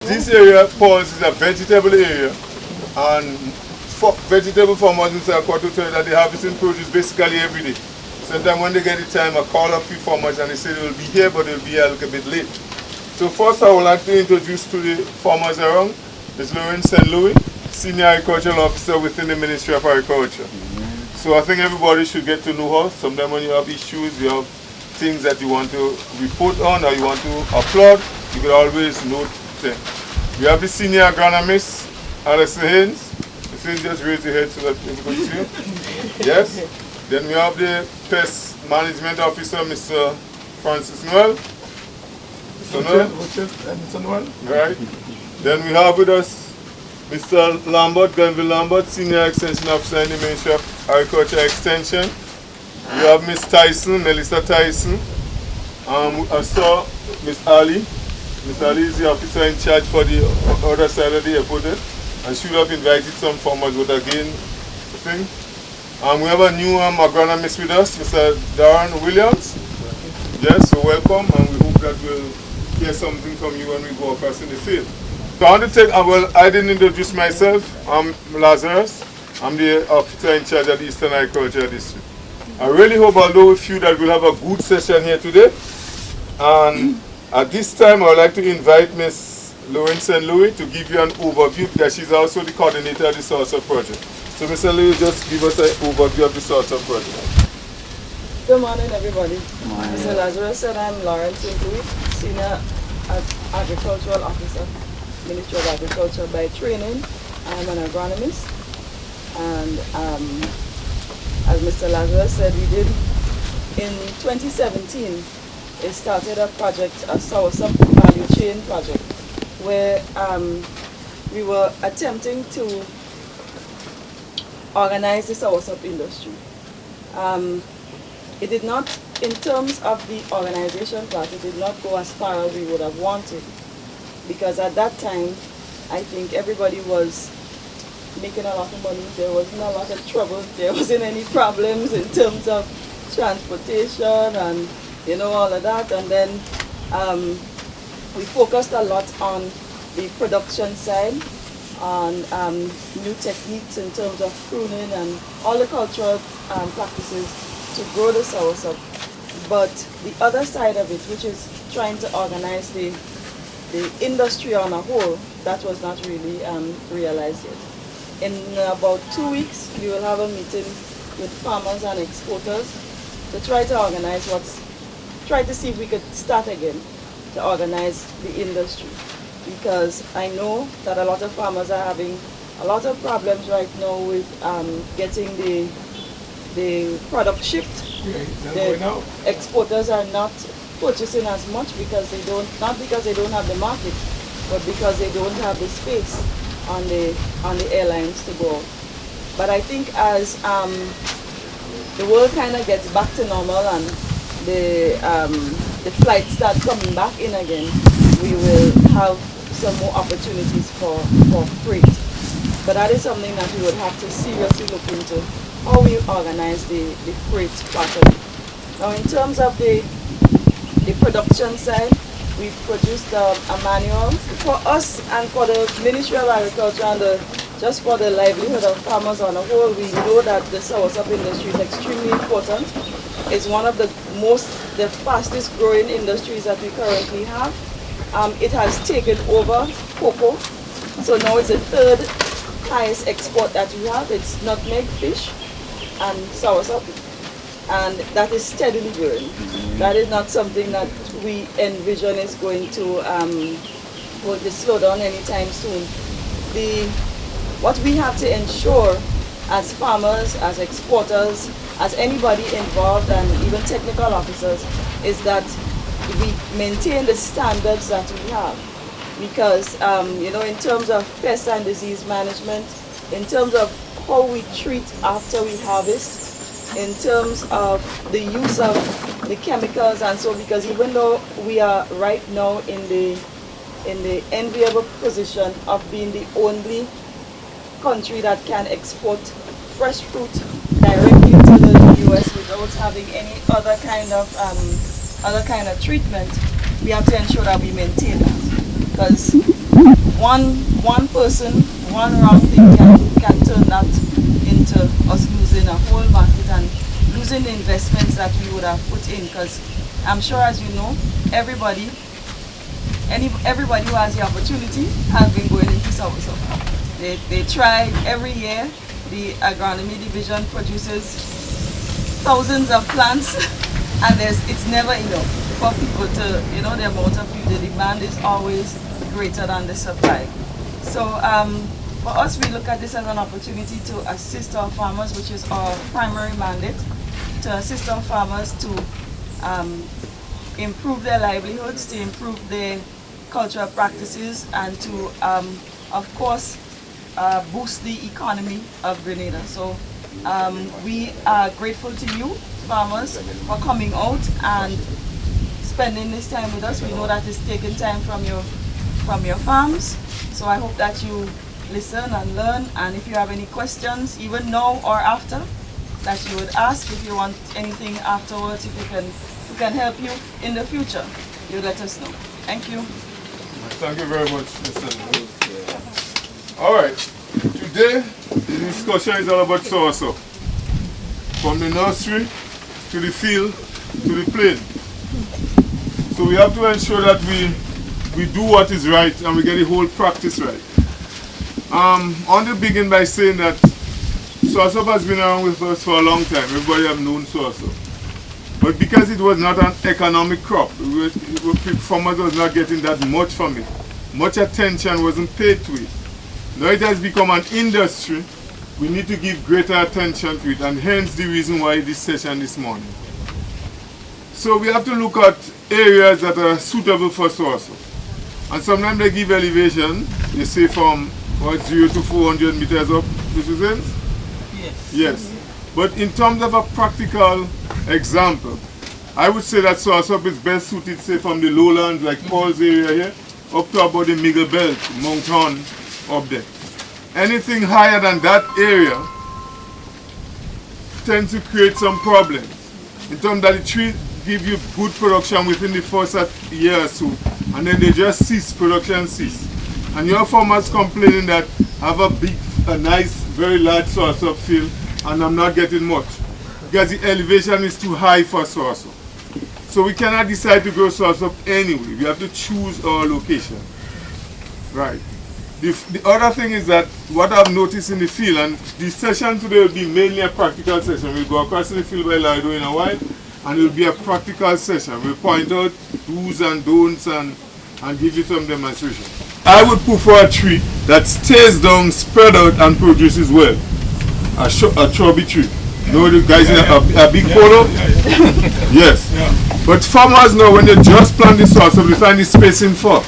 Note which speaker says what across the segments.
Speaker 1: this area, Paul's, is a vegetable area, and vegetable farmers in Soursop to tell you that they harvesting produce basically every day. Sometimes when they get the time, I call a few farmers and they say they will be here, but they'll be here a little bit late. So first I would like to introduce to the farmers around Ms. Lauren St. Louis, Senior Agricultural Officer within the Ministry of Agriculture. So I think everybody should get to know her. Sometimes when you have issues, you have things that you want to report on or you want to applaud, you can always note them. We have the Senior Agronomist, Alison Haynes. Just raise your head so that people can see you. Yes. Then we have the Pest Management Officer, Mr. Francis Noel. Mr. Noel. Right. Then we have with us Mr. Lambert, Glenville Lambert, Senior Extension Officer in the Ministry of Agriculture Extension. We have Ms. Tyson, Melissa Tyson. I saw Ms. Ali. Ms. Ali is the officer in charge for the other side of the airport. And she would have invited some farmers, but again, we have a new agronomist with us, Mr. Darren Williams. Yes, so welcome, and we hope that we'll hear something from you when we go across in the field. So I want to take, well, I didn't introduce myself. I'm Lazarus. I'm the officer in charge of the Eastern Agriculture District. I really hope, although with you, that we'll have a good session here today. And at this time, I would like to invite Ms. Lauren St. Louis to give you an overview, because she's also the coordinator of the Soursop Project. So Mr. Louis, just give us an overview of the Soursop Project.
Speaker 2: Good morning, everybody. Mr. Lazarus said I'm Lauren St. Louis, Senior Agricultural Officer, Ministry of Agriculture by training. I'm an agronomist. And as Mr. Lazarus said, we did, in 2017, it started a project, a Soursop Value Chain project, where we were attempting to organize the soursop industry. It did not, in terms of the organization part, it did not go as far as we would have wanted, because at that time, I think everybody was making a lot of money. There wasn't a lot of trouble. There wasn't any problems in terms of transportation and all of that. And then we focused a lot on the production side, on new techniques in terms of pruning and all the cultural practices to grow the soursop. But the other side of it, which is trying to organize the industry on a whole, that was not really realized yet. In about 2 weeks, we will have a meeting with farmers and exporters to try to organize try to see if we could start again to organize the industry, because I know that a lot of farmers are having a lot of problems right now with getting the product shipped. The exporters are not purchasing as much because they don't, not because they don't have the market, but because they don't have the space on the airlines to go. But I think as the world kind of gets back to normal and the flights start coming back in again, we will have some more opportunities for freight. But that is something that we would have to seriously look into, how we organize the freight part of it. Now in terms of the production side, we produced a manual for us and for the Ministry of Agriculture and just for the livelihood of farmers on the whole. We know that the soursop industry is extremely important. It's one of the fastest growing industries that we currently have. It has taken over cocoa, so now it's the third highest export that we have. It's nutmeg, fish, and soursop, and that is steadily growing. That is not something that we envision is going to slow down anytime soon. What we have to ensure as farmers, as exporters, as anybody involved, and even technical officers, is that we maintain the standards that we have. Because, in terms of pest and disease management, in terms of how we treat after we harvest, in terms of the use of the chemicals and so, because even though we are right now in the enviable position of being the only country that can export fresh fruit directly to the US without having any other kind of treatment, we have to ensure that we maintain that. Because one person, one wrong thing can turn that into us losing a whole market and losing the investments that we would have put in. Because I'm sure, as you know, everybody who has the opportunity has been going into Soursop. They try every year. The agronomy division produces thousands of plants, and it's never enough for people to, the amount of people. The demand is always greater than the supply. So for us, we look at this as an opportunity to assist our farmers, which is our primary mandate, to assist our farmers to improve their livelihoods, to improve their cultural practices, and to, of course, boost the economy of Grenada. So we are grateful to you, farmers, for coming out and spending this time with us. We know that it's taking time from your farms. So I hope that you listen and learn, and if you have any questions, even now or after, that you would ask. If you want anything afterwards, if we can help you in the future, you let us know. Thank you.
Speaker 1: Thank you very much, Mr. All right, today the discussion is all about Soursop. From the nursery to the field to the plain. So we have to ensure that we do what is right and we get the whole practice right. I want to begin by saying that Soursop has been around with us for a long time. Everybody have known Soursop. But because it was not an economic crop, farmers was not getting that much from it. Much attention wasn't paid to it. Now it has become an industry. We need to give greater attention to it, and hence the reason why this session this morning. So we have to look at areas that are suitable for Soursop. And sometimes they give elevation, they say from 0 to 400 meters up, Mr. James?
Speaker 2: Yes.
Speaker 1: Yes. But in terms of a practical example, I would say that Soursop is best suited, say, from the lowlands like Paul's area here, up to about the middle belt, Mount Horn, up there. Anything higher than that area tends to create some problems. In terms that the trees give you good production within the first year or so, and then they just cease, production cease. And your farmers complaining that I have a nice, very large Soursop field and I'm not getting much because the elevation is too high for Soursop. So we cannot decide to grow Soursop anyway. We have to choose our location. Right. The other thing is that what I've noticed in the field, and the session today will be mainly a practical session. We'll go across to the field by Lido in a while, and it will be a practical session. We'll point out do's and don'ts and give you some demonstration. I would prefer a tree that stays down, spread out, and produces well. A shrubby tree. You know the guys in a big polo? Yes. But farmers know when they just plant the Soursop, they find the spacing for.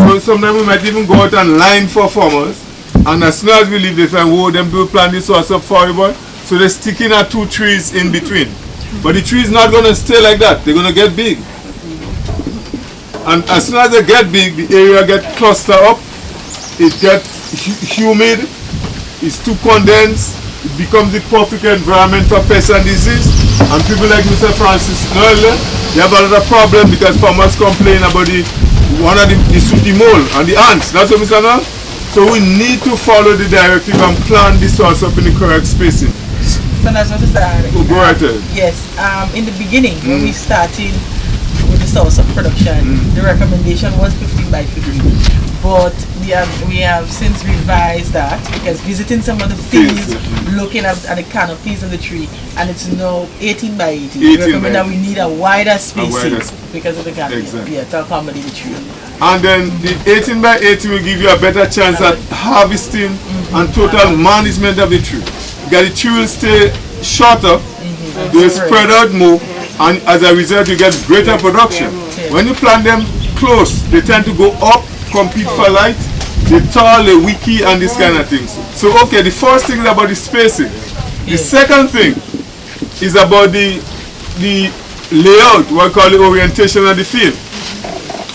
Speaker 1: So sometimes we might even go out and line for farmers, and as soon as we leave, they find, whoa, them people plant this Soursop forever. So they're sticking at 2 trees in between. But the tree is not going to stay like that. They're going to get big. And as soon as they get big, the area gets clustered up, it gets humid, it's too condensed, it becomes the perfect environment for pests and disease. And people like Mr. Francis earlier, they have a lot of problem because farmers complain about the sooty mole and the ants. That's what Mr. Nall? So we need to follow the directive and plant the Soursop in the correct spacing.
Speaker 2: So that's what
Speaker 1: go right ahead.
Speaker 2: Yes, in the beginning when we started with the Soursop production, the recommendation was 15 by 15. But we have since revised that because visiting some of the fields, looking at the canopies of the tree, and it's now 18 by 18. We recommend that we need a wider spacing because of the canopy, to accommodate the tree.
Speaker 1: And then the 18 by 18 will give you a better chance at harvesting and total management of the tree. Because the tree will stay shorter, they will spread out more, and as a result you get greater production. When you plant them close, they tend to go up, compete for light, they tall, they wiki, and this kind of things. So okay, the first thing is about the spacing. The second thing is about the layout, what we call the orientation of the field.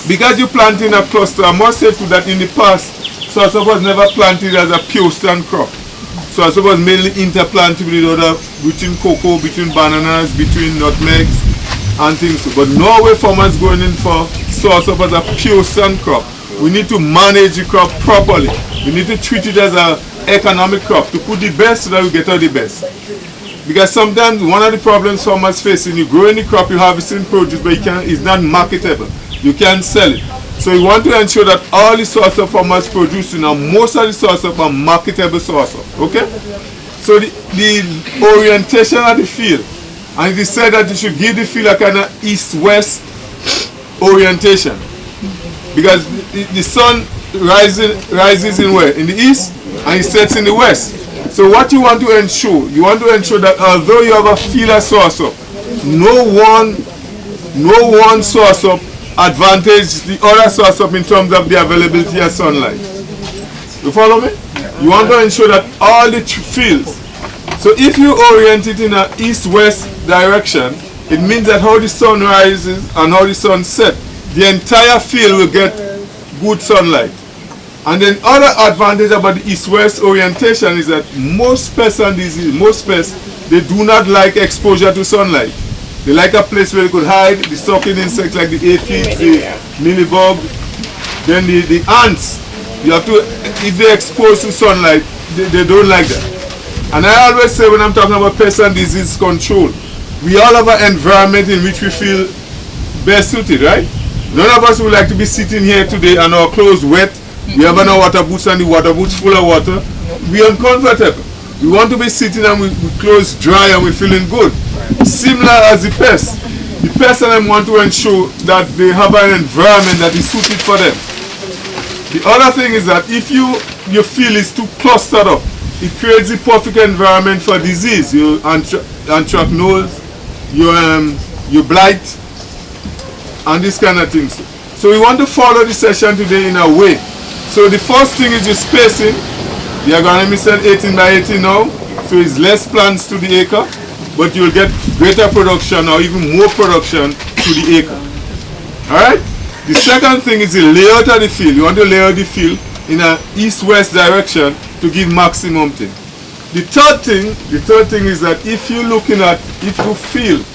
Speaker 1: Because you plant in a cluster, I must say too that in the past, Soursop was never planted as a pure stand crop. Soursop was mainly interplanted with other, between cocoa, between bananas, between nutmegs, and things. But now we farmers going in for Soursop as a pure stand crop. we need to manage the crop properly. We need to treat it as an economic crop to put the best so that we get out the best. Because sometimes one of the problems farmers face in you growing the crop, you harvesting produce, but it's not marketable. You can't sell it. So we want to ensure that all the Soursop farmers producing, and most of the Soursop are marketable Soursop. Okay? So the orientation of the field, and it is said that you should give the field a kind of east-west orientation. Because the sun rises in where? In the east, and it sets in the west. So what you want to ensure that although you have a field of Soursop, no one Soursop advantage the other Soursop in terms of the availability of sunlight. You follow me? You want to ensure that all the fields. So if you orient it in an east-west direction, it means that how the sun rises and how the sun sets, the entire field will get good sunlight. And then other advantage about the east-west orientation is that most pests and diseases, they do not like exposure to sunlight. They like a place where they could hide. The sucking insects like the aphids, the mealybug, then the ants. You have to, if they're exposed to sunlight, they don't like that. And I always say when I'm talking about pest and disease control, we all have an environment in which we feel best suited, right? None of us would like to be sitting here today and our clothes wet. We have our water boots and the water boots full of water. We're uncomfortable. We want to be sitting and we clothes dry and we're feeling good. Similar as the pests. The pests and them want to ensure that they have an environment that is suited for them. The other thing is that if your field is too clustered up, it creates the perfect environment for disease. Your anthracnose, your blight, and this kind of things. So we want to follow the session today in a way. So the first thing is your spacing. The agronomist said 18 by 18 now, so it's less plants to the acre, but you'll get greater production or even more production to the acre. Alright? The second thing is the layout of the field. You want to lay out the field in an east-west direction to give maximum thing. The third thing is that if your field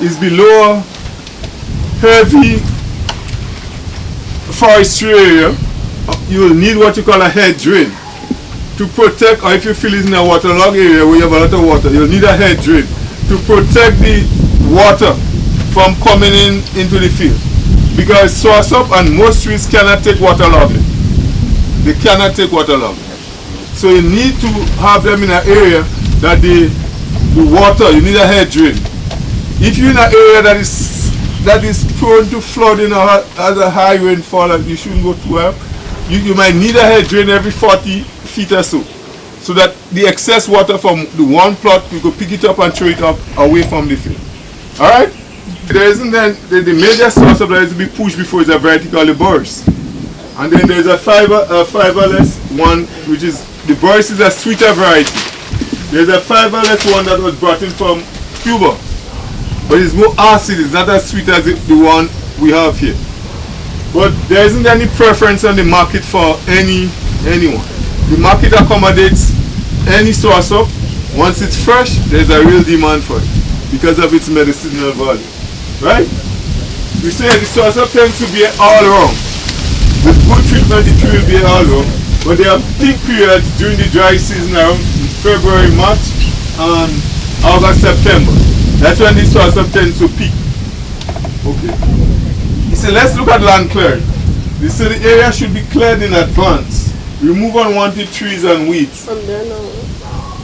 Speaker 1: is below heavy forestry area, you will need what you call a head drain to protect, or if you feel it's in a waterlogged area where you have a lot of water, you'll need a head drain to protect the water from coming into the field. Because Soursop and most trees cannot take waterlogging. They cannot take waterlogging. So you need to have them in an area that the water, you need a head drain. If you're in an area that is prone to flooding or has a high rainfall and you shouldn't go too well, you might need a head drain every 40 feet or so that the excess water from the one plot, you could pick it up and throw it up away from the field. Alright? There isn't then the major source of that is to be pushed before is a vertically burst. And then there's a fiberless one, which is, the burst is a sweeter variety. There's a fiberless one that was brought in from Cuba, but it's more acid, it's not as sweet as the one we have here. But there isn't any preference on the market for anyone. The market accommodates any Soursop. Once it's fresh, there's a real demand for it because of its medicinal value. Right? We say the Soursop tends to be all around. With good treatment, the tree will be all around. But there are peak periods during the dry season around February, March, and August, September. That's when the Soursop tends to peak. Okay. So let's look at land clearing. They say the area should be cleared in advance. Remove unwanted trees and weeds.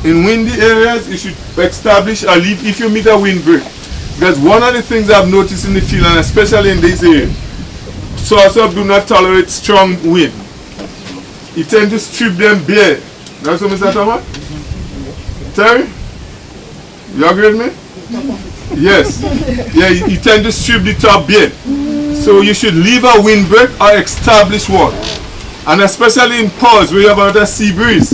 Speaker 1: In windy areas, you should establish a leaf if you meet a windbreak. Because one of the things I've noticed in the field, and especially in this area, Soursop do not tolerate strong wind. It tends to strip them bare. That's what Mr. Thomas? Terry? You agree with me? Yes. Yeah, you tend to strip the top bare. So you should leave a windbreak or establish one. And especially in pours where you have a sea breeze.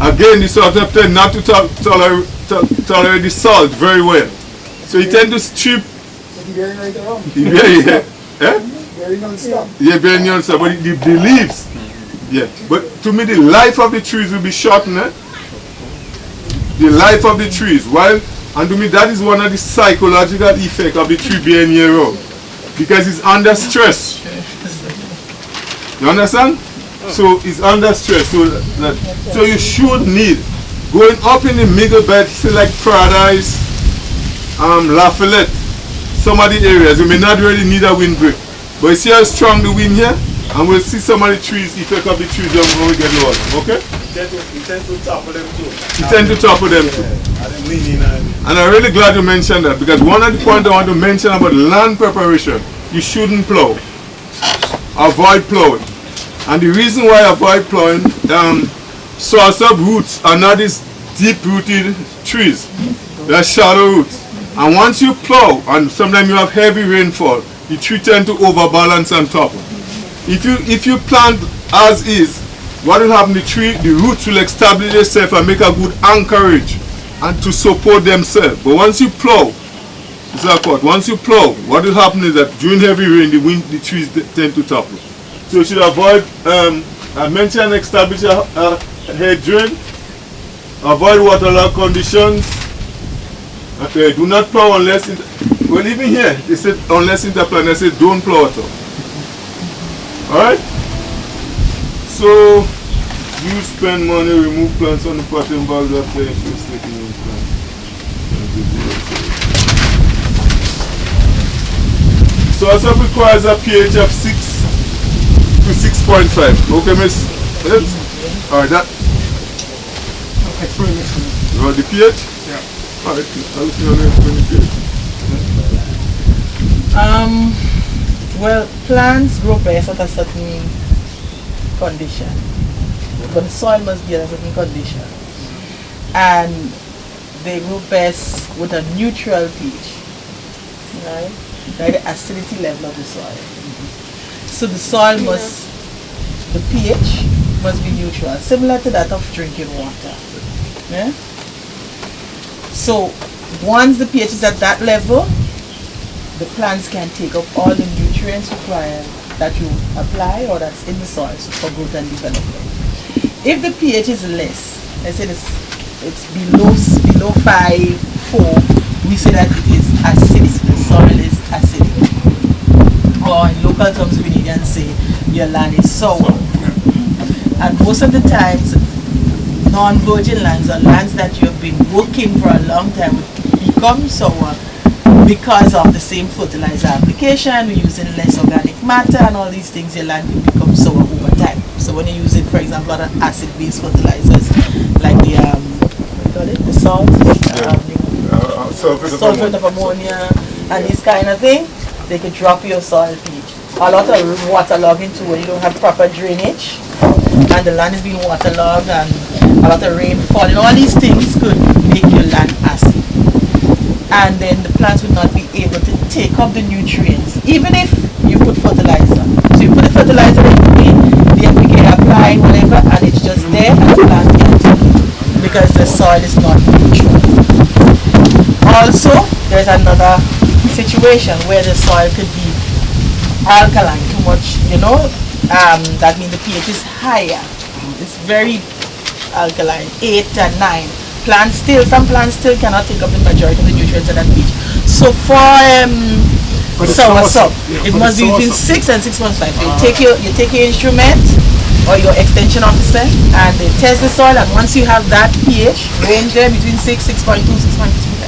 Speaker 1: Again, the Soursop tend not to tolerate the salt very well. So you tend to strip.
Speaker 3: Very non-stop.
Speaker 1: Yeah, very non-stop. But the leaves. Yeah. But to me, the life of the trees will be shortened. The life of the trees. And to me, that is one of the psychological effects of the tree being year round. Because it's under stress. You understand? So it's under stress. So you should need going up in the middle bed, say like Paradise, Lafayette, some of the areas. You may not really need a windbreak, but you see how strong the wind here, and we'll see some of the trees, effect of the trees when we get lower. Okay?
Speaker 3: You tend to topple them too.
Speaker 1: You tend to topple them too. And I'm really glad you mentioned that, because one of the points I want to mention about land preparation, you shouldn't plow. Avoid plowing. And the reason why I avoid plowing, Soursop roots are not these deep-rooted trees. They're shallow roots. And once you plow, and sometimes you have heavy rainfall, the tree tend to overbalance and topple. If you plant as is, what will happen? The roots will establish themselves and make a good anchorage and to support themselves. But once you plow, once you plow, what will happen is that during heavy rain, the trees tend to topple. So you should avoid, I mentioned establish a head drain, avoid waterlogged conditions, do not plow unless, well even here, they said unless interplant, they said don't plow at all. Alright? So, you spend money, remove plants on the potting bags after interest taking in plants. Soursop requires a pH of 6 to 6.5. Okay, miss? Yes? Alright, that.
Speaker 3: Explain this.
Speaker 1: You want the pH?
Speaker 3: Yeah.
Speaker 1: Alright, I'll see how to explain the pH.
Speaker 4: Well, plants grow best at a certain condition, but the soil must be at a certain condition, and they grow best with a neutral pH, right? Like the acidity level of the soil. So the soil must, the pH must be neutral, similar to that of drinking water. Yeah? So once the pH is at that level, the plants can take up all the nutrients required that you apply or that's in the soil for growth and development. If the pH is less, let's say it's below 5, 4, we say that it is acidic. The soil is acidic. Or in local terms, we need to say your land is sour. And most of the times, non-virgin lands or lands that you have been working for a long time become sour because of the same fertilizer application. We're using less organic matter and all these things. Your land will become sour over time. So when you're using, for example, other acid-based fertilizers like the the salt, sulfate of ammonia, and this kind of thing, they could drop your soil pH. A lot of waterlogging too, when you don't have proper drainage and the land is being waterlogged and a lot of rainfall, and all these things could make your land acid. And then the plants would not be able to take up the nutrients, even if you put fertilizer. So you put the fertilizer in, the NPK applied, whatever, and it's just there, and the plant can't take it because the soil is not neutral. Also, there's another situation where the soil could be alkaline, too much, that means the pH is higher. It's very alkaline, 8 and 9. Some plants still cannot take up the majority of the nutrients at that pH. So for Soursop, it must be between 6 and 6.5. You take your instrument or your extension officer and they test the soil, and once you have that pH range there between 6, 6.2, 6.2,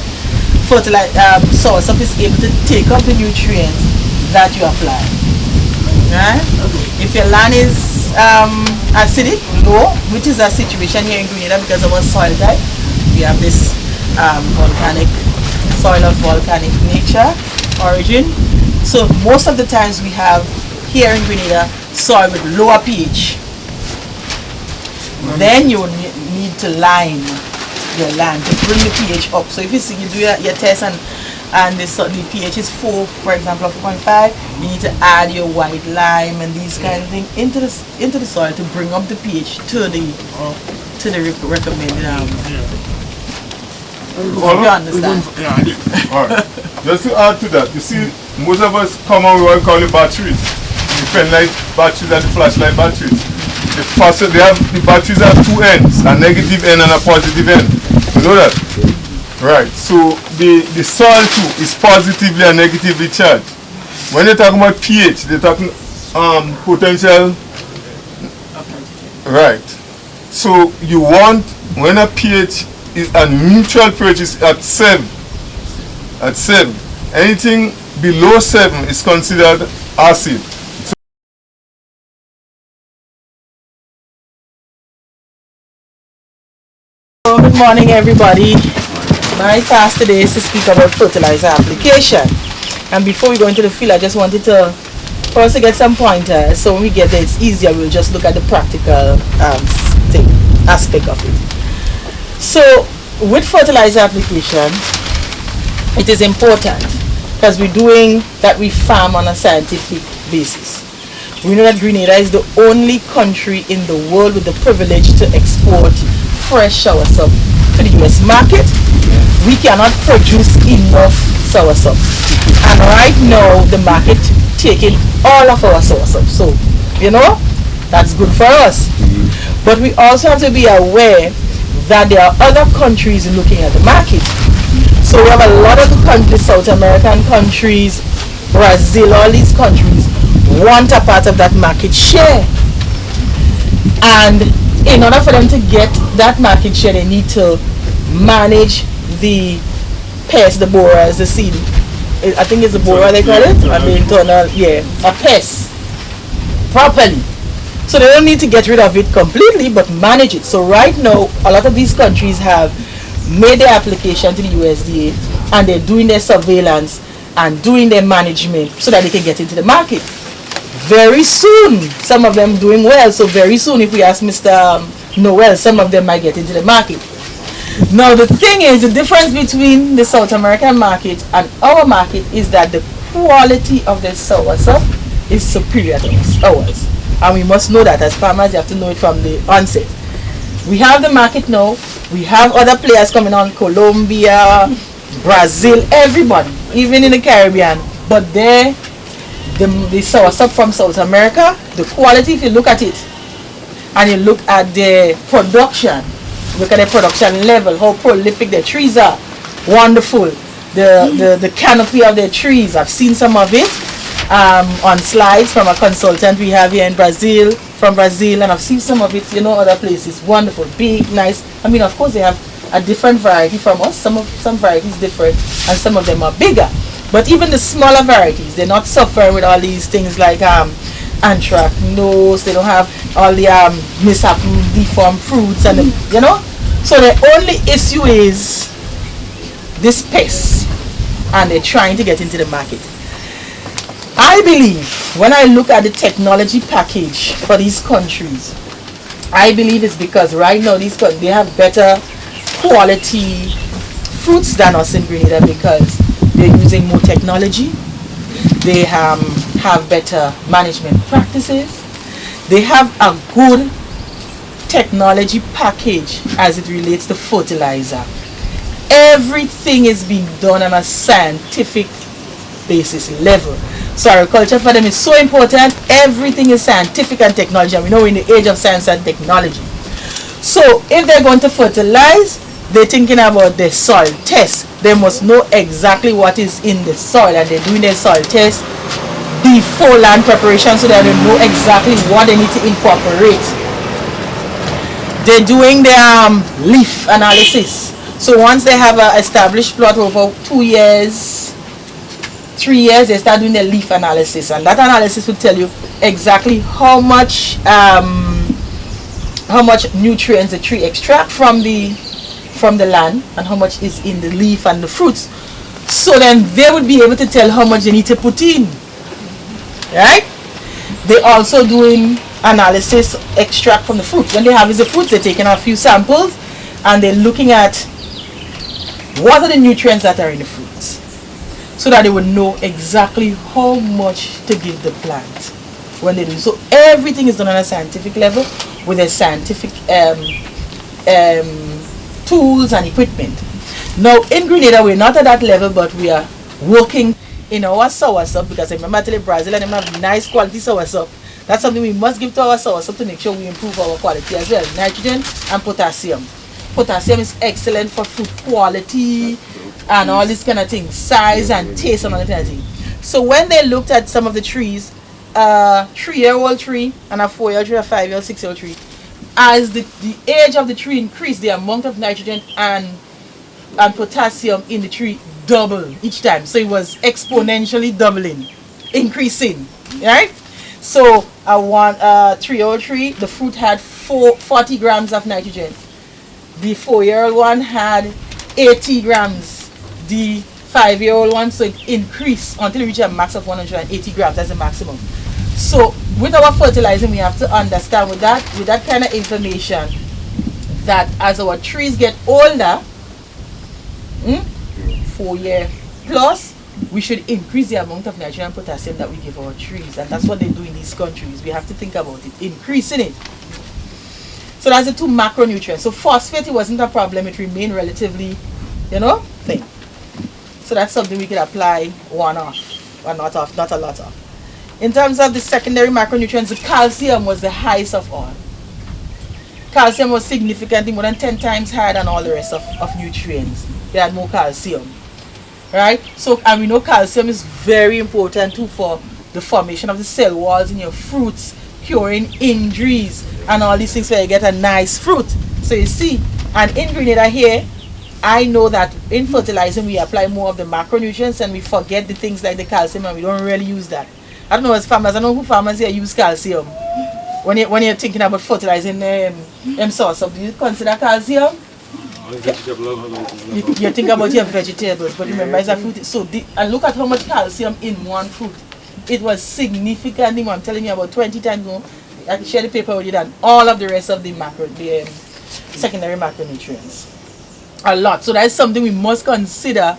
Speaker 4: Soursop is able to take up the nutrients that you apply. Right? If your land is acidic, low, which is a situation here in Grenada because of our soil type, we have this volcanic soil of volcanic nature, origin. So most of the times we have here in Grenada soil with lower pH. Then you need to lime your land to bring the pH up. So if you see you do your test and the pH is 4, for example, 4.5, you need to add your white lime and these kind of things into the soil to bring up the pH to the recommended. You understand?
Speaker 3: Yeah, I do.
Speaker 1: Alright. Just to add to that, you see, most of us come on what we call the batteries. The pen light batteries and the flashlight batteries. The batteries have two ends, a negative end and a positive end. You know that? Right. So the soil too is positively and negatively charged. When they're talking about pH, they're talking potential Right. So you want, when a pH is a neutral pH is at 7. At 7. Anything below 7 is considered acid.
Speaker 4: Good morning, everybody. My task today is to speak about fertilizer application. And before we go into the field, I just wanted to first to get some pointers. So when we get there, it's easier. We'll just look at the practical aspect of it. So with fertilizer application, it is important because we're doing that, we farm on a scientific basis. We know that Grenada is the only country in the world with the privilege to export fresh soursop to the US market. We cannot produce enough soursop, and right now the market taking all of our soursop. So you know, that's good for us. But we also have to be aware that there are other countries looking at the market. So we have a lot of the countries, South American countries, Brazil, all these countries want a part of that market share. And in order for them to get that market share, they need to manage the pest, the borers, the seed. I think it's the borer they call it, and the internal, a pest properly. So they don't need to get rid of it completely, but manage it. So right now, a lot of these countries have made their application to the USDA, and they're doing their surveillance and doing their management so that they can get into the market. Very soon, some of them doing well. So very soon, if we ask Mr. Noel, some of them might get into the market. Now the thing is, the difference between the South American market and our market is that the quality of the soursop is superior to ours. And we must know that as farmers. You have to know it from the onset. We have the market now. We have other players coming on, Colombia, Brazil, everybody, even in the Caribbean. But the soursop from South America, the quality, if you look at it and you look at the production, look at the production level, how prolific the trees are, wonderful. The canopy of the trees, I've seen some of it on slides from a consultant we have here in Brazil, from Brazil, and I've seen some of it, other places. Wonderful, big, nice. I mean, of course they have a different variety from us. Some varieties different, and some of them are bigger. But even the smaller varieties, they're not suffering with all these things like anthracnose. They don't have all the mishappened, deformed fruits, and So the only issue is this pest, and they're trying to get into the market. I believe when I look at the technology package for these countries, I believe it's because right now they have better quality fruits than us in Grenada, because they're using more technology. They have better management practices. They have a good technology package as it relates to fertilizer. Everything is being done on a scientific basis level. So agriculture for them is so important. Everything is scientific and technology, and we know we're in the age of science and technology. So if they're going to fertilize, they're thinking about the soil test. They must know exactly what is in the soil, and they're doing their soil test before land preparation so that they know exactly what they need to incorporate. They're doing their leaf analysis. So once they have an established plot over 2 years, 3 years, they start doing their leaf analysis, and that analysis will tell you exactly how much nutrients the tree extract from the land, and how much is in the leaf and the fruits. So then they would be able to tell how much they need to put in. Right? They're also doing analysis, extract from the fruit. When they harvest the fruits, they're taking a few samples and they're looking at what are the nutrients that are in the fruits, so that they would know exactly how much to give the plant when they do. So everything is done on a scientific level with a scientific tools and equipment. Now in Grenada we're not at that level, but we are working in our soursop, because I remember telling Brazil and them have nice quality soursop. That's something we must give to our soursop to make sure we improve our quality as well. Nitrogen and potassium. Potassium is excellent for fruit quality and all these kind of things, size and taste and all that kind of thing. So when they looked at some of the trees, a 3-year-old tree and a 4-year-old tree, a 5-year-old, 6-year-old tree, as the age of the tree increased, the amount of nitrogen and potassium in the tree doubled each time. So it was exponentially doubling, increasing, right? So 303, the fruit had 40 grams of nitrogen. The 4-year-old one had 80 grams. The 5-year-old one, so it increased until it reached a max of 180 grams. That's the maximum. So with our fertilizing, we have to understand with that kind of information that as our trees get older, 4 year plus, we should increase the amount of nitrogen and potassium that we give our trees. And that's what they do in these countries. We have to think about it, increasing it. So that's the 2 macronutrients. So phosphate, it wasn't a problem. It remained relatively, thin. So that's something we could apply one off, or not off, not a lot of. In terms of the secondary macronutrients, the calcium was the highest of all. Calcium was significantly more than 10 times higher than all the rest of nutrients. They had more calcium, right? So, and we know calcium is very important too for the formation of the cell walls in your fruits, curing injuries, and all these things where you get a nice fruit. So you see, and in Grenada here, I know that in fertilizing we apply more of the macronutrients and we forget the things like the calcium, and we don't really use that. I don't know as farmers, I know who farmers here use calcium. When you're thinking about fertilizing Soursop, do you consider calcium? You think about your vegetables, but remember it's a fruit. So and look at how much calcium in one fruit. It was significantly more. I'm telling you, about 20 times more. I can share the paper with you than all of the rest of the secondary macronutrients. A lot. So that's something we must consider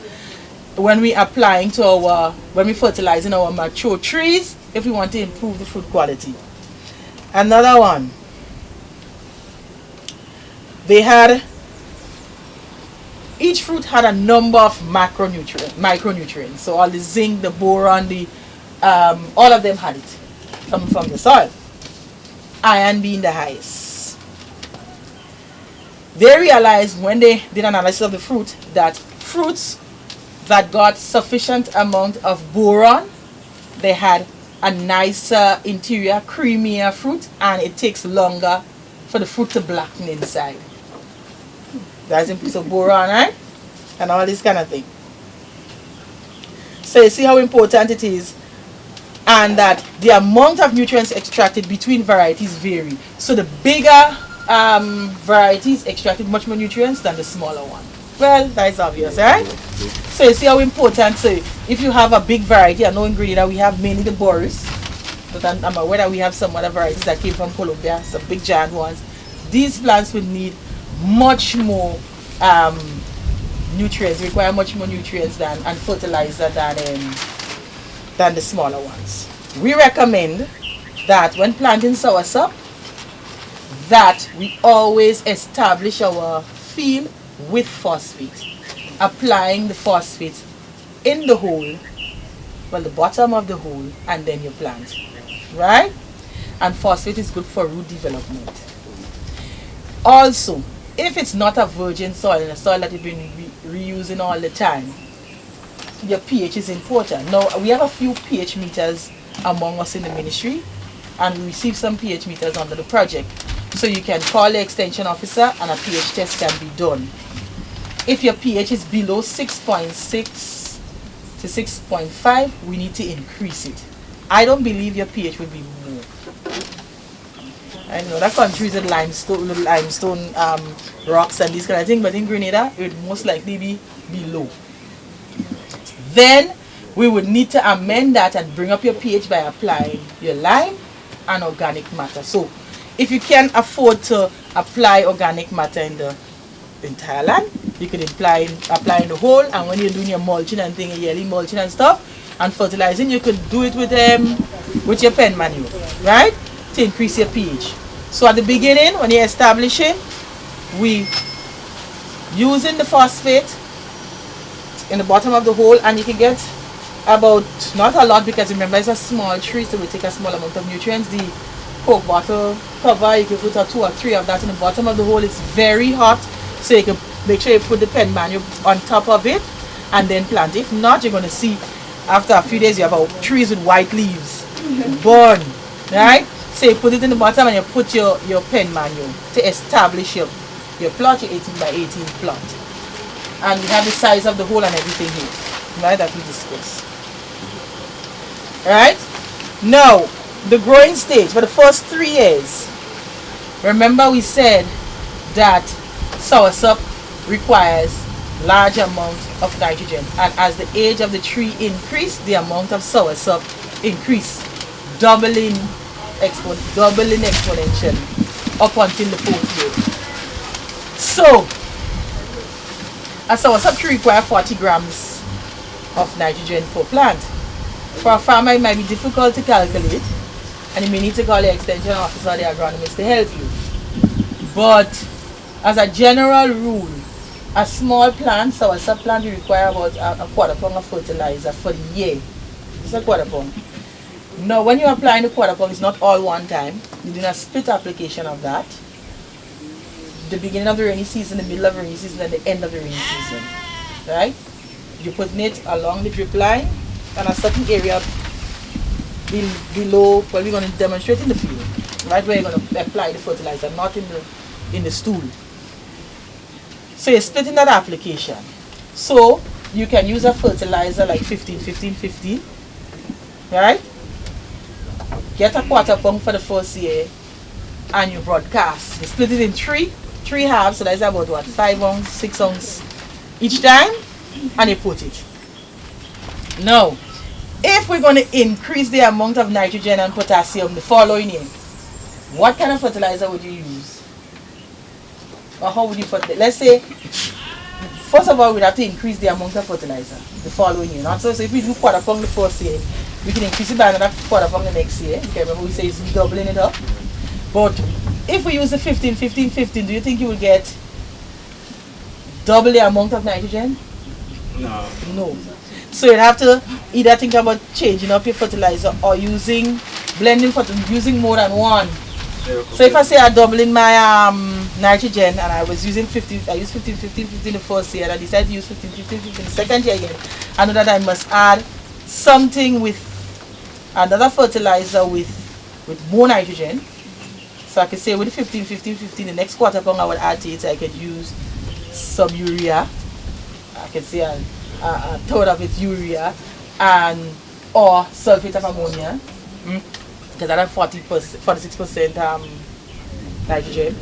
Speaker 4: when we applying to when we fertilizing our mature trees if we want to improve the fruit quality. Another one. Each fruit had a number of micronutrients. So all the zinc, the boron, all of them had it coming from the soil. Iron being the highest. They realized when they did an analysis of the fruit that fruits that got sufficient amount of boron, they had a nicer interior, creamier fruit, and it takes longer for the fruit to blacken inside. That's in piece of boron, right? And all this kind of thing. So you see how important it is, and that the amount of nutrients extracted between varieties vary. So the bigger varieties extracted much more nutrients than the smaller one. Well, that is obvious, right? So you see how important. So if you have a big variety, I know in Grenada we have mainly the Boris, but I'm aware that we have some other varieties that came from Colombia, some big giant ones. These plants would need much more nutrients, require much more nutrients and fertilizer than the smaller ones. We recommend that when planting Soursop, that we always establish our field with phosphate, applying the phosphate in the hole, well, the bottom of the hole, and then you plant, right? And phosphate is good for root development. Also, if it's not a virgin soil and a soil that you've been reusing all the time, your pH is important. Now, we have a few pH meters among us in the ministry, and we receive some pH meters under the project. So you can call the extension officer and a pH test can be done. If your pH is below 6.6 to 6.5, we need to increase it. I don't believe your pH will be more. I know that country is limestone rocks and these kind of things, but in Grenada it would most likely be below. Then we would need to amend that and bring up your pH by applying your lime and organic matter. So if you can afford to apply organic matter in the entire land, you could apply in the hole, and when you're doing your mulching and thing, your yearly mulching and stuff and fertilizing, you could do it with your pen manure, right? To increase your pH. So at the beginning, when you're establishing, we using the phosphate in the bottom of the hole, and you can get about, not a lot because remember it's a small tree, so we take a small amount of nutrients. The Coke bottle cover, you can put 2 or 3 of that in the bottom of the hole. It's very hot, so you can make sure you put the pen manure on top of it and then plant. If not, you're going to see after a few days you have trees with white leaves, burn, right? So you put it in the bottom and you put your pen manual to establish your plot, your 18 by 18 plot. And we have the size of the hole and everything here, right, that we discussed. Right? Now, the growing stage for the first 3 years. Remember we said that soursop requires large amount of nitrogen, and as the age of the tree increase, the amount of soursop increase, doubling exponentially up until the 4th year. So a soursop tree requires 40 grams of nitrogen per plant. For a farmer it might be difficult to calculate, and you may need to call the extension officer or the agronomist to help you. But as a general rule, a small plant, soursop plant, you require about a quarter pound of fertilizer for the year. It's a quarter pound. Now when you're applying the quarter pound, it's not all one time. You're doing a split application of that. The beginning of the rainy season, the middle of the rainy season, and the end of the rainy season. Right? You're putting it along the drip line and a certain area below, well, we're going to demonstrate in the field, right, where you're going to apply the fertilizer, not in the stool. So you're splitting that application. So you can use a fertilizer like 15-15-15, right? Get a quarter pound for the first year and you broadcast. You split it in three halves, so that's about what, 5 ounce, 6 ounce each time, and you put it. Now, if we're going to increase the amount of nitrogen and potassium the following year, what kind of fertilizer would you use? Or how would you fertilize? Let's say, first of all, we'd have to increase the amount of fertilizer the following year. Not so if we do quarter pound the first year, we can increase it by another quarter pound the next year. Okay, remember we say it's doubling it up. But if we use the 15-15-15, do you think you will get double the amount of nitrogen?
Speaker 3: No.
Speaker 4: No. So you'd have to either think about changing up your fertilizer or blending fertilizer, using more than one. So if I say I'm doubling my nitrogen and I was using 15, I used 15-15-15 the first year and I decided to use 15-15-15 the second year again, I know that I must add something with another fertilizer with more nitrogen. So I could say with 15-15-15 the next quarter pound I would add to it. I could use some urea. I could say a third of it urea or sulfate of ammonia. Because I have 46% nitrogen.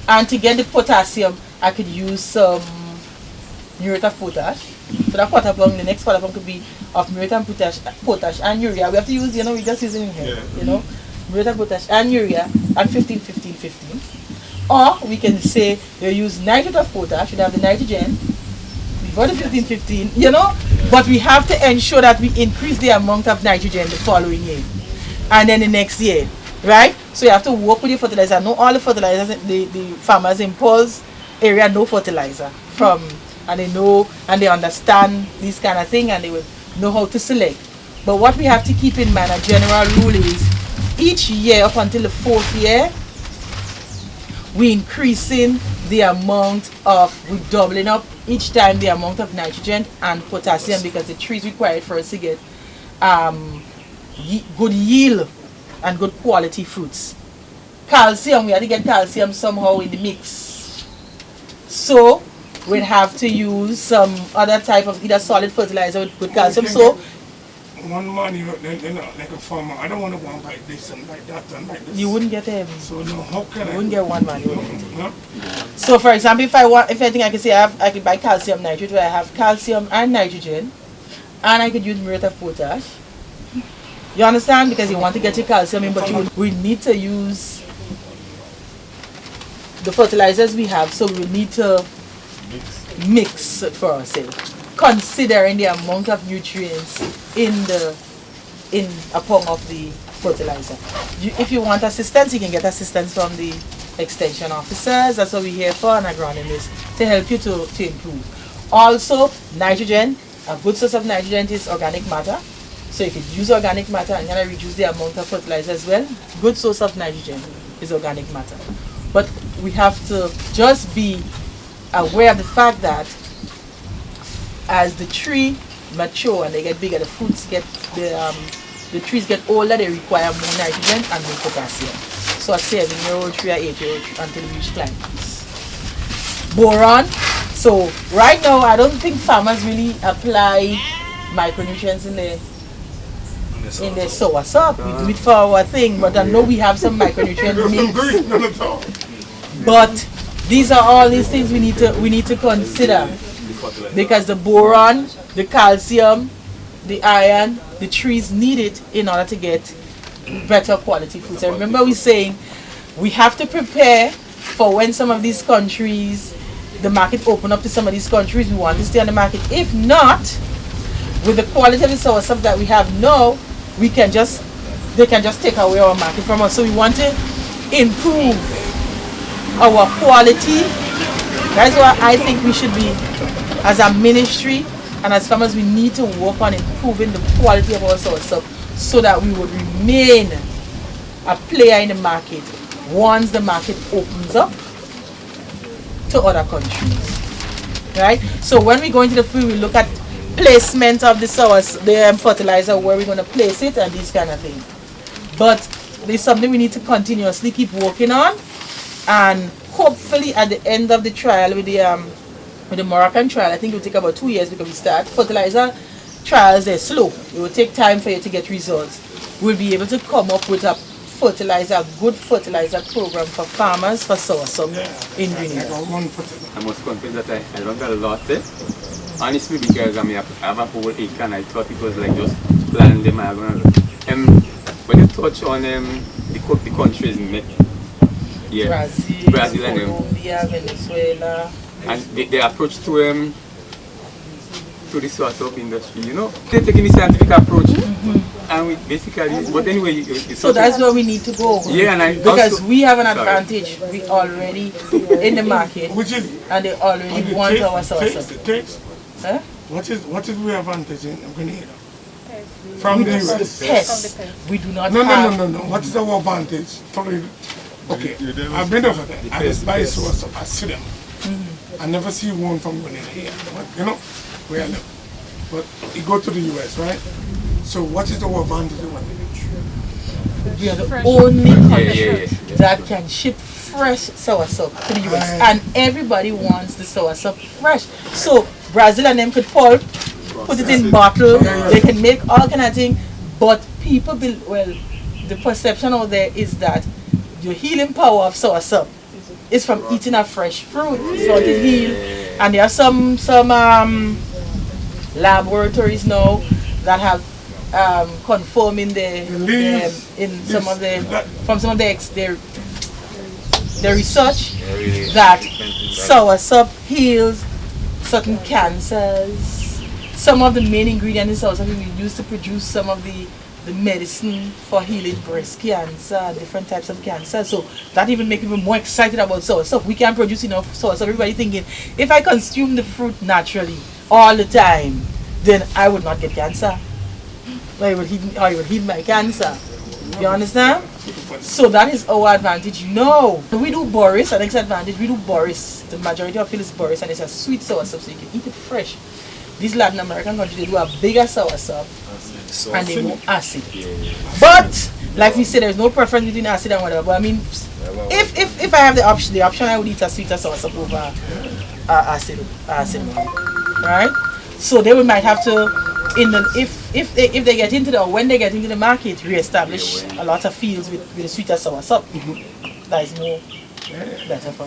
Speaker 4: And to get the potassium, I could use some muriate of potash. So that quarter pound, the next quarter pound could be of muriate and potash and urea. We have to use, we're just using it here, muriate of potash and urea at 15-15-15. Or we can say we use nitrate of potash, we have the nitrogen, before the 15-15, but we have to ensure that we increase the amount of nitrogen the following year. And then the next year, right? So you have to work with your fertilizer. Know all the fertilizers the farmers in Paul's area know fertilizer from, and they know and they understand these kind of thing, and they will know how to select. But what we have to keep in mind, a general rule is, each year up until the 4th year, we increasing the amount of, we doubling up each time the amount of nitrogen and potassium, because the tree is required for us to get good yield and good quality fruits. Calcium, we have to get calcium somehow in the mix. So we'd have to use some other type of either solid fertilizer with calcium. So
Speaker 3: one man, they're not like a farmer. I don't want to go and buy this and like that and like this.
Speaker 4: You wouldn't get him.
Speaker 3: So no, how can
Speaker 4: you wouldn't get one man.
Speaker 3: Huh?
Speaker 4: So for example, if I think I could say I could buy calcium nitrate where I have calcium and nitrogen, and I could use muriate of potash. You understand? Because you want to get your calcium in, but we need to use the fertilizers we have, so we need to mix it for ourselves, considering the amount of nutrients in a pound of the fertilizer. If you want assistance, you can get assistance from the extension officers. That's what we're here for, and agronomists, to help you to improve. Also, nitrogen, a good source of nitrogen is organic matter. So you could use organic matter and kind of reduce the amount of fertilizer as well. Good source of nitrogen is organic matter. But we have to just be aware of the fact that as the tree mature and they get bigger, the fruits get, the trees get older, they require more nitrogen and more potassium. So a 7-year-old tree or 8-year-old tree until we reach climate peace. Boron. So right now, I don't think farmers really apply micronutrients in their soursop. We do it for our thing, but I know we have some micronutrient mix. But these are all these things we need to consider, because the boron, the calcium, the iron, the trees need it in order to get better quality fruits. And remember, we're saying we have to prepare for when some of these countries, the market open up to some of these countries, we want to stay on the market. If not, with the quality of the soursop that we have now, they can just take away our market from us. So we want to improve our quality. That's why I think we should be, as a ministry and as farmers, we need to work on improving the quality of our soursop so that we would remain a player in the market once the market opens up to other countries. Right? So when we go into the field, we look at placement of the fertilizer, where we're going to place it and these kind of things. But there's something we need to continuously keep working on, and hopefully at the end of the trial with the Moroccan trial, I think it will take about 2 years because we start. Fertilizer trials, they're slow. It will take time for you to get results. We'll be able to come up with a good fertilizer program for farmers for soursop in Grenada.
Speaker 5: I must confess that I learned a lot. Honestly, because I have a whole acre and I thought it was like just planting them. When you touch on the countries, Brazil and
Speaker 4: Colombia, Venezuela,
Speaker 5: and the approach to the soursop industry, they're taking the scientific approach, and we basically. But anyway,
Speaker 4: so that's where we need to go.
Speaker 5: Yeah, and
Speaker 4: because we have an advantage. We already in the market, and they already want our soursop. Huh?
Speaker 3: What is the advantage in Grenada? From the US?
Speaker 4: The pests. We do not
Speaker 3: No.
Speaker 4: have.
Speaker 3: What is our advantage? Okay, I've been over there. I just buy soursop. I see them. I never see one from Grenada here. But, where I live. But you go to the US, right? So what is our advantage?
Speaker 4: We are the only country that can ship fresh soursop to the US, and everybody wants the soursop fresh. So Brazil and them could put it in bottle, they can make all kind of things, but people the perception out there is that the healing power of soursop is from eating a fresh fruit, so to heal. And there are some laboratories now that have confirmed from some of their research that soursop heals certain cancers. Some of the main ingredients in soursop we use to produce some of the medicine for healing breast cancer, different types of cancer. So that even makes people more excited about soursop. We can produce enough soursop. Everybody thinking, if I consume the fruit naturally all the time, then I would not get cancer. Or it would heal my cancer. You understand? So that is our advantage. No, we do Boris, the next advantage, we do Boris. The majority of it is Boris, and it's a sweet soursop, so you can eat it fresh. These Latin American countries, they do a bigger soursop and they more acid. But like we said, there's no preference between acid and whatever. But I mean, if I have the option I would eat a sweeter soursop over acid one, right? So they might have to, if they get into when they get into the market, re-establish a lot of fields with the sweeter soursop. That is more better for